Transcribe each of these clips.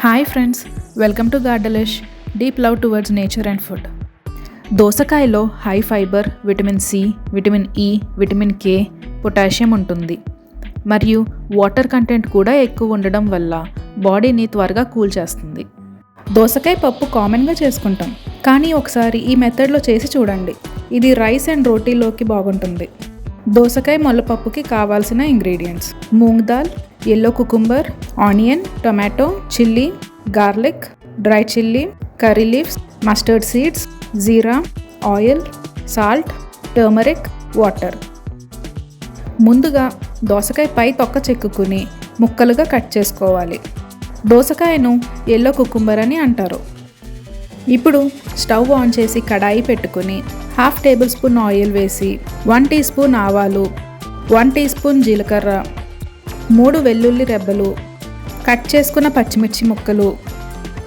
Hi friends, welcome to గార్డలిష్ deep love towards nature and food. దోసకాయలో high fibre, vitamin C, vitamin E, vitamin K, potassium ఉంటుంది. మరియు water content కూడా ఎక్కువ ఉండడం వల్ల బాడీని త్వరగా కూల్ చేస్తుంది. దోసకాయ పప్పు కామన్గా చేసుకుంటాం, కానీ ఒకసారి ఈ మెథడ్లో చేసి చూడండి. ఇది రైస్ అండ్ రోటీలోకి బాగుంటుంది. దోసకాయ మొల్లపప్పుకి కావాల్సిన ingredients: moong dal, yellow cucumber, onion, tomato, chilli, garlic, dry chilli, curry leaves, mustard seeds, jeera, oil, salt, turmeric, water. ముందుగా దోసకాయ పై తొక్క చెక్కుకుని ముక్కలుగా కట్ చేసుకోవాలి. దోసకాయను ఎల్లో కుకుంబర్ అని అంటారు. ఇప్పుడు స్టవ్ ఆన్ చేసి కడాయి పెట్టుకుని 1/2 టేబుల్ స్పూన్ ఆయిల్ వేసి 1 టీ స్పూన్ ఆవాలు, 1 టీ స్పూన్ జీలకర్ర, 3 వెల్లుల్లి రెబ్బలు, కట్ చేసుకున్న పచ్చిమిర్చి ముక్కలు,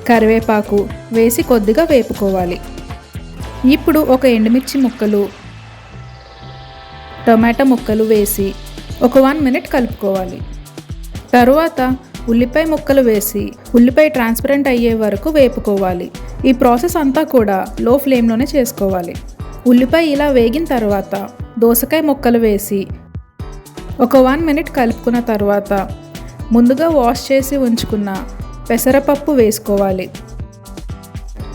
కరివేపాకు వేసి కొద్దిగా వేపుకోవాలి. ఇప్పుడు ఒక ఎండుమిర్చి ముక్కలు, టొమాటో ముక్కలు వేసి ఒక 1 మినిట్ కలుపుకోవాలి. తరువాత ఉల్లిపాయ ముక్కలు వేసి ఉల్లిపాయ ట్రాన్స్పరెంట్ అయ్యే వరకు వేపుకోవాలి. ఈ ప్రాసెస్ అంతా కూడా లో ఫ్లేమ్లోనే చేసుకోవాలి. ఉల్లిపాయ ఇలా వేగిన తర్వాత దోసకాయ ముక్కలు వేసి ఒక 1 మినిట్ కలుపుకున్న తర్వాత ముందుగా వాష్ చేసి ఉంచుకున్న పెసరపప్పు వేసుకోవాలి.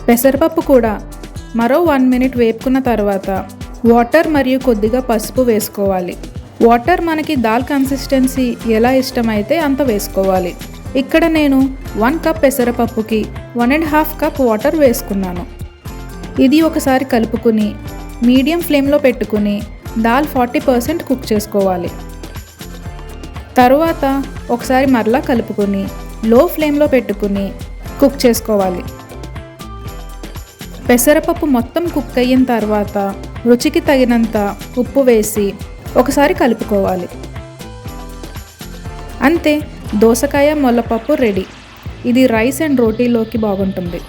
పెసరపప్పు కూడా మరో 1 మినిట్ వేపుకున్న తర్వాత వాటర్ మరియు కొద్దిగా పసుపు వేసుకోవాలి. వాటర్ మనకి దాల్ కన్సిస్టెన్సీ ఎలా ఇష్టమైతే అంత వేసుకోవాలి. ఇక్కడ నేను 1 కప్ పెసరపప్పుకి 1.5 కప్ వాటర్ వేసుకున్నాను. ఇది ఒకసారి కలుపుకుని మీడియం ఫ్లేమ్లో పెట్టుకుని దాల్ 40% కుక్ చేసుకోవాలి. తరువాత ఒకసారి మరలా కలుపుకొని లో ఫ్లేమ్లో పెట్టుకుని కుక్ చేసుకోవాలి. పెసరపప్పు మొత్తం కుక్ అయిన తర్వాత రుచికి తగినంత ఉప్పు వేసి ఒకసారి కలుపుకోవాలి. అంతే, దోసకాయ మొల్లపప్పు రెడీ. ఇది రైస్ అండ్ రోటీలోకి బాగుంటుంది.